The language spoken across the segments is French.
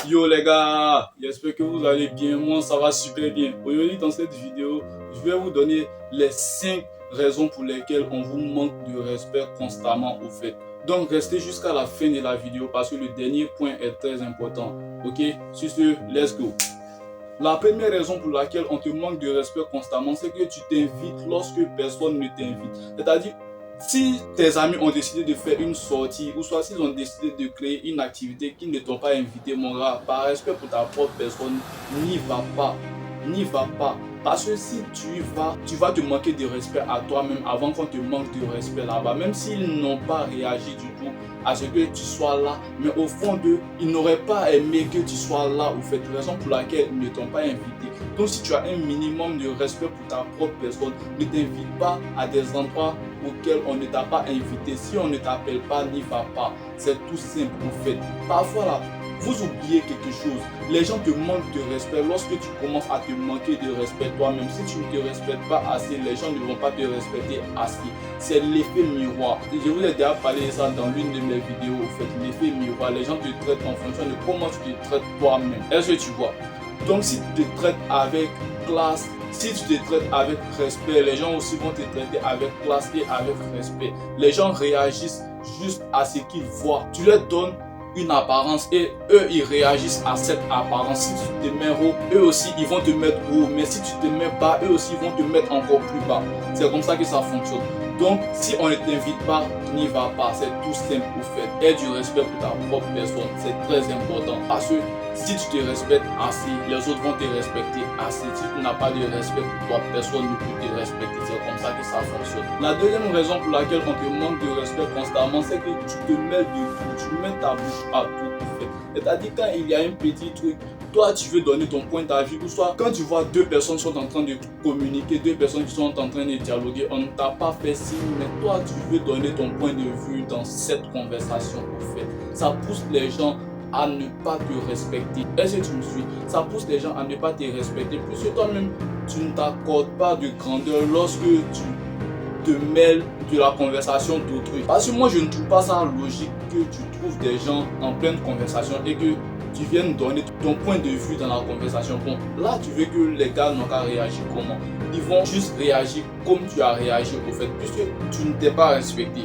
Yo les gars, j'espère que vous allez bien, moi ça va super bien. Aujourd'hui dans cette vidéo, je vais vous donner les 5 raisons pour lesquelles on vous manque de respect constamment au fait. Donc restez jusqu'à la fin de la vidéo parce que le dernier point est très important. Ok, sur ce, let's go. La première raison pour laquelle on te manque de respect constamment, c'est que tu t'invites lorsque personne ne t'invite. C'est-à-dire, si tes amis ont décidé de faire une sortie, ou soit s'ils ont décidé de créer une activité qu'ils ne t'ont pas invité, mon gars, par respect pour ta propre personne, n'y va pas. N'y va pas. Parce que si tu y vas, tu vas te manquer de respect à toi-même avant qu'on te manque de respect là-bas. Même s'ils n'ont pas réagi du tout à ce que tu sois là, mais au fond d'eux, ils n'auraient pas aimé que tu sois là, au fait, raison pour laquelle ils ne t'ont pas invité. Donc si tu as un minimum de respect pour ta propre personne, ne t'invite pas à des endroits auxquels on ne t'a pas invité. Si on ne t'appelle pas, n'y va pas. C'est tout simple, au fait. Parfois là, vous oubliez quelque chose. Les gens te manquent de respect lorsque tu commences à te manquer de respect toi-même. Si tu ne te respectes pas assez, les gens ne vont pas te respecter assez. C'est l'effet miroir. Je vous ai déjà parlé de ça dans l'une de mes vidéos. En fait, l'effet miroir. Les gens te traitent en fonction de comment tu te traites toi-même. Est-ce que tu vois? Donc si tu te traites avec classe, si tu te traites avec respect, les gens aussi vont te traiter avec classe et avec respect. Les gens réagissent juste à ce qu'ils voient. Tu leur donnes une apparence et eux ils réagissent à cette apparence. Si tu te mets haut, eux aussi ils vont te mettre haut, mais si tu te mets bas, eux aussi ils vont te mettre encore plus bas. C'est comme ça que ça fonctionne. Donc si on ne t'invite pas, n'y va pas, c'est tout simple au fait. Aie du respect pour ta propre personne, c'est très important parce que si tu te respectes assez, les autres vont te respecter assez. Si tu n'as pas de respect pour toi, personne ne peut te respecter. C'est comme ça que ça fonctionne. La deuxième raison pour laquelle on te manque de respect constamment, c'est que tu te mets de tout, tu mets ta bouche à tout. C'est-à-dire quand il y a un petit truc, toi tu veux donner ton point d'avis, ou soit quand tu vois deux personnes sont en train de communiquer, deux personnes qui sont en train de dialoguer, on ne t'a pas fait signe, mais toi tu veux donner ton point de vue dans cette conversation au fait. Ça pousse les gens à ne pas te respecter. Est-ce que tu me suis? Ça pousse les gens à ne pas te respecter puisque toi-même tu ne t'accordes pas de grandeur lorsque tu te mêles de la conversation d'autrui. Parce que moi je ne trouve pas ça logique que tu trouves des gens en pleine conversation et que tu viennes donner ton point de vue dans la conversation. Bon, là tu veux que les gars n'ont qu'à réagir comment? Ils vont juste réagir comme tu as réagi au fait, puisque tu ne t'es pas respecté.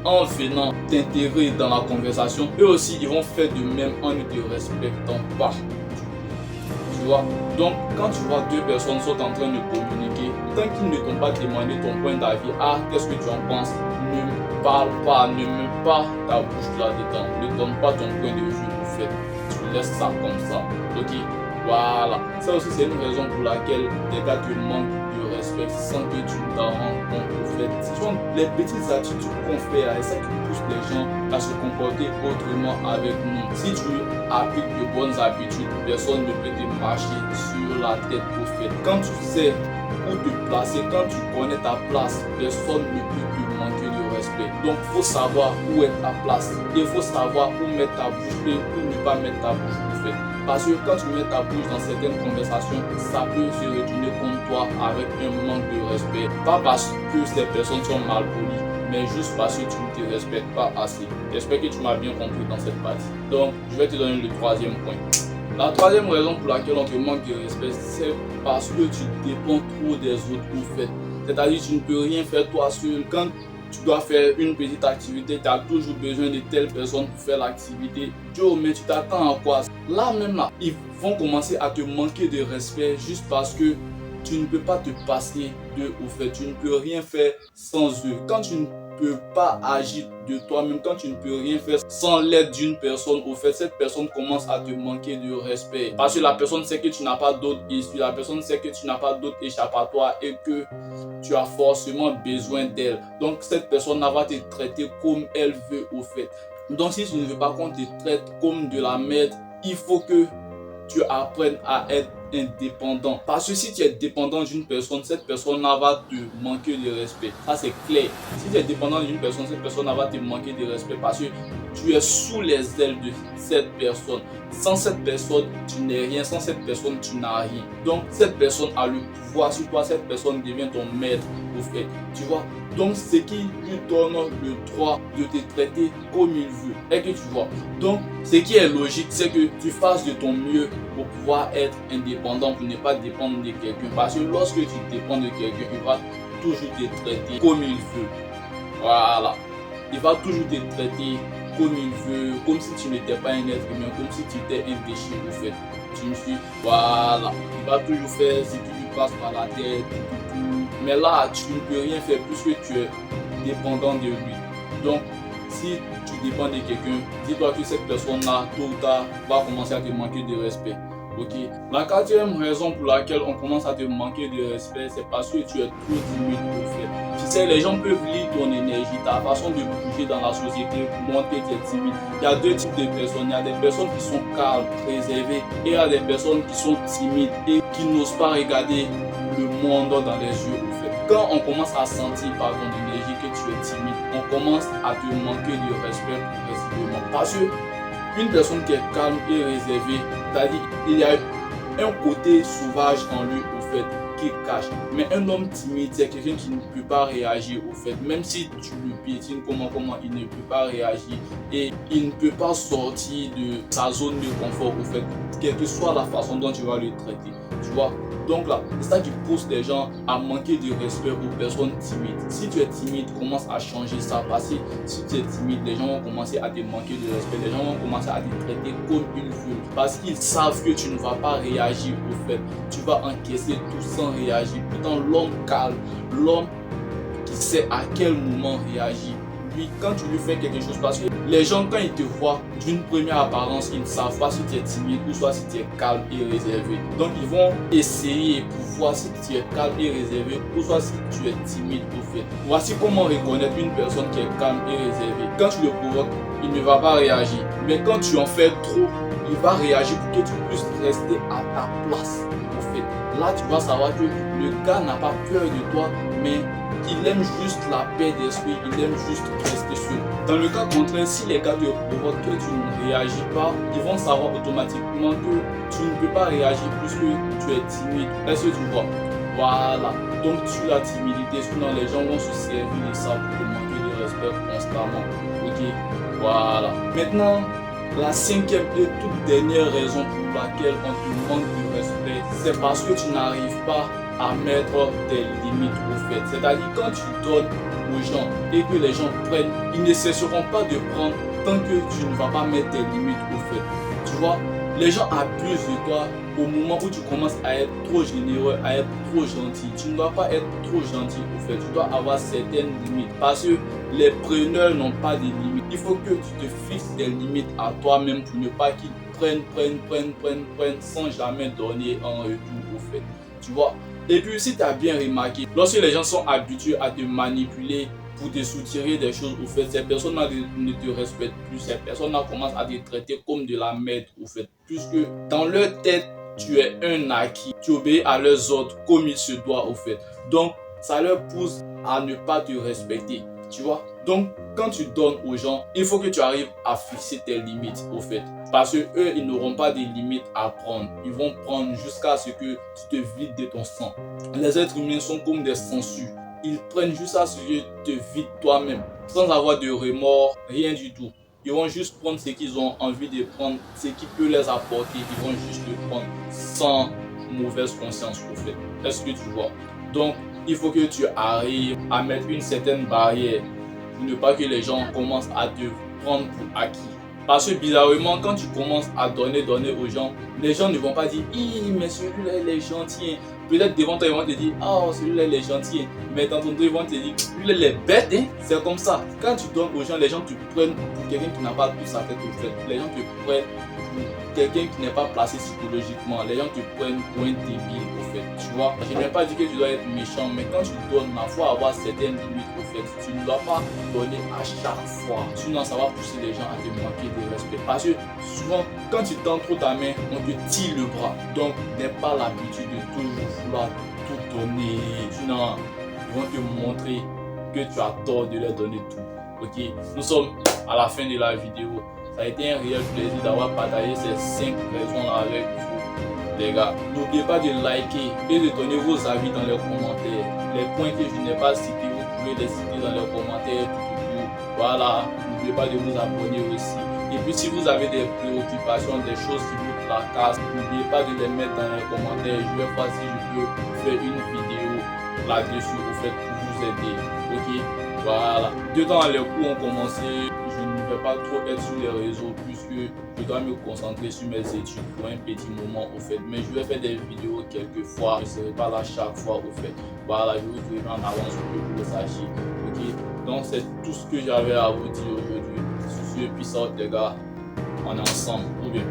En venant t'intégrer dans la conversation, eux aussi ils vont faire de même en ne te respectant pas. Tu vois? Donc quand tu vois deux personnes sont en train de communiquer, tant qu'ils ne t'ont pas demandé ton point d'avis, ah qu'est-ce que tu en penses? Ne me parle pas, ne mets pas ta bouche là-dedans, ne donne pas ton point de vue au fait. Tu laisses ça comme ça. Ok? Voilà. Ça aussi c'est une raison pour laquelle des gars te manquent de respect sans que tu t'en rendes compte au fait. Ce sont les petites attitudes qu'on fait et ça qui pousse les gens à se comporter autrement avec nous. Si tu appliques de bonnes habitudes, personne ne peut te marcher sur la tête au fait. Quand tu sais où te placer, quand tu connais ta place, personne ne peut te manquer de respect. Donc il faut savoir où est ta place. Il faut savoir où mettre ta bouche et où ne pas mettre ta bouche au fait. Parce que quand tu mets ta bouche dans certaines conversations, ça peut se retourner contre toi avec un manque de respect. Pas parce que ces personnes sont mal polies, mais juste parce que tu ne te respectes pas assez. J'espère que tu m'as bien compris dans cette partie. Donc, je vais te donner le troisième point. La troisième raison pour laquelle on te manque de respect, c'est parce que tu dépends trop des autres au fait. C'est-à-dire que tu ne peux rien faire toi seul. Quand tu dois faire une petite activité, tu as toujours besoin de telle personne pour faire l'activité. Joe, mais tu t'attends à quoi? Là même là, ils vont commencer à te manquer de respect juste parce que tu ne peux pas te passer d'eux au fait. Tu ne peux rien faire sans eux. Quand tu ne peux pas agir de toi-même, quand tu ne peux rien faire sans l'aide d'une personne au fait, cette personne commence à te manquer de respect. Parce que la personne sait que tu n'as pas d'autre issue, la personne sait que tu n'as pas d'autre échappatoire et que tu as forcément besoin d'elle. Donc cette personne va te traiter comme elle veut au fait. Donc si tu ne veux pas qu'on te traite comme de la merde, il faut que tu apprennes à être indépendant. Parce que si tu es dépendant d'une personne, cette personne va te manquer de respect. Ça c'est clair. Si tu es dépendant d'une personne, cette personne va te manquer de respect parce que tu es sous les ailes de cette personne. Sans cette personne, tu n'es rien. Sans cette personne, tu n'as rien. Donc, cette personne a le pouvoir sur toi. Cette personne devient ton maître, au fait. Tu vois? Donc, ce qui lui donne le droit de te traiter comme il veut. Et que tu vois. Donc, ce qui est logique, c'est que tu fasses de ton mieux pour pouvoir être indépendant, pour ne pas dépendre de quelqu'un. Parce que lorsque tu dépends de quelqu'un, il va toujours te traiter comme il veut. Voilà. Il va toujours te traiter comme il veut, comme si tu n'étais pas un être humain, comme si tu étais un déchet au fait. Tu me suis? Voilà. Il va toujours faire ce qui lui passe par la tête, tout. Mais là, tu ne peux rien faire puisque tu es dépendant de lui. Donc, si tu dépends de quelqu'un, dis-toi que cette personne-là, tôt ou tard, va commencer à te manquer de respect. Ok. La quatrième raison pour laquelle on commence à te manquer de respect, c'est parce que tu es trop timide au fait. Tu sais, les gens peuvent lire ton énergie, ta façon de bouger dans la société, montrer que tu es timide. Il y a deux types de personnes. Il y a des personnes qui sont calmes, réservées, et il y a des personnes qui sont timides et qui n'osent pas regarder le monde dans les yeux au fait. Quand on commence à sentir par ton énergie que tu es timide, on commence à te manquer de respect progressivement. Parce que une personne qui est calme et réservée, c'est-à-dire il y a un côté sauvage en lui au fait qui cache. Mais un homme timide, c'est quelqu'un qui ne peut pas réagir au fait. Même si tu le piétines, comment il ne peut pas réagir et il ne peut pas sortir de sa zone de confort au fait, quelle que soit la façon dont tu vas le traiter. Tu vois? Donc là, c'est ça qui pousse les gens à manquer de respect aux personnes timides. Si tu es timide, commence à changer ça. Parce que si tu es timide, les gens vont commencer à te manquer de respect. Les gens vont commencer à te traiter comme ils veulent. Parce qu'ils savent que tu ne vas pas réagir au fait. Tu vas encaisser tout sans réagir. Pourtant, l'homme calme, l'homme qui sait à quel moment réagir, lui, quand tu lui fais quelque chose, parce que les gens, quand ils te voient d'une première apparence, ils ne savent pas si tu es timide ou soit si tu es calme et réservé. Donc, ils vont essayer pour voir si tu es calme et réservé ou soit si tu es timide au fait. Voici comment reconnaître une personne qui est calme et réservée. Quand tu le provoques, il ne va pas réagir. Mais quand tu en fais trop, il va réagir pour que tu puisses rester à ta place. Au fait, là, tu vas savoir que le gars n'a pas peur de toi, mais il aime juste la paix d'esprit, il aime juste rester seul. Dans le cas contraire, si les gars te provoquent que tu ne réagis pas, ils vont savoir automatiquement que tu ne peux pas réagir puisque tu es timide. Est-ce que tu vois? Voilà. Donc tu la timidité, sinon les gens vont se servir de ça pour te manquer de respect constamment. Ok? Voilà. Maintenant, la cinquième et toute dernière raison pour laquelle on te manque de respect, c'est parce que tu n'arrives pas à mettre des limites au fait. C'est-à-dire quand tu donnes aux gens et que les gens prennent, ils ne cesseront pas de prendre tant que tu ne vas pas mettre des limites au fait. Tu vois, les gens abusent de toi au moment où tu commences à être trop généreux, à être trop gentil. Tu ne dois pas être trop gentil au fait. Tu dois avoir certaines limites parce que les preneurs n'ont pas de limites. Il faut que tu te fixes des limites à toi-même pour ne pas qu'ils prennent sans jamais donner en retour au fait. Tu vois? Et puis si tu as bien remarqué, lorsque les gens sont habitués à te manipuler pour te soutirer des choses au fait, ces personnes-là ne te respectent plus, ces personnes-là commencent à te traiter comme de la merde au fait, puisque dans leur tête, tu es un acquis, tu obéis à leurs ordres comme il se doit au fait. Donc ça leur pousse à ne pas te respecter, tu vois. Donc quand tu donnes aux gens, il faut que tu arrives à fixer tes limites au fait. Parce que eux, ils n'auront pas des limites à prendre. Ils vont prendre jusqu'à ce que tu te vides de ton sang. Les êtres humains sont comme des sangsues. Ils prennent jusqu'à ce que tu te vides toi-même, sans avoir de remords, rien du tout. Ils vont juste prendre ce qu'ils ont envie de prendre, ce qui peut les apporter. Ils vont juste le prendre sans mauvaise conscience au fait. Est-ce que tu vois? Donc, il faut que tu arrives à mettre une certaine barrière pour ne pas que les gens commencent à te prendre pour acquis. Parce que bizarrement, quand tu commences à donner aux gens, les gens ne vont pas dire « mais celui-là il est gentil ». Peut-être devant toi ils vont te dire « oh celui-là il est gentil ». Mais dans ton dos ils vont te dire « lui il est bête hein ». C'est comme ça. Quand tu donnes aux gens, les gens te prennent pour quelqu'un qui n'a pas tout sa tête au fait. Les gens te prennent pour quelqu'un qui n'est pas placé psychologiquement. Les gens te prennent pour un débile au fait. Tu vois, je n'ai pas dit que tu dois être méchant, mais quand tu donnes, il faut avoir certaines limites au fait. Tu ne dois pas donner à chaque fois. Sinon ça va pousser les gens à te manquer de respect. Parce que souvent, quand tu tends trop ta main, on te tire le bras. Donc, n'aie pas l'habitude de toujours vouloir tout donner. Sinon, ils vont te montrer que tu as tort de leur donner tout. Ok, nous sommes à la fin de la vidéo. Ça a été un réel plaisir d'avoir partagé ces 5 raisons-là avec vous, les gars. N'oubliez pas de liker et de donner vos avis dans les commentaires. Les points que je n'ai pas cités, vous pouvez les citer dans les commentaires tout. Voilà, n'oubliez pas de vous abonner aussi. Et puis si vous avez des préoccupations, des choses qui vous tracassent, n'oubliez pas de les mettre dans les commentaires. Je vais voir si je peux faire une vidéo là-dessus au fait pour vous aider. Ok, voilà. Dedans les cours ont commencé, je ne vais pas trop être sur les réseaux puisque je dois me concentrer sur mes études pour un petit moment au fait. Mais je vais faire des vidéos quelques fois, je ne serai pas là chaque fois au fait. Voilà, je vous dirai en avance pour que vous le sachiez. Ok, donc c'est tout ce que j'avais à vous dire aujourd'hui. Sur ce, peace out les gars, on est ensemble. Ou bien.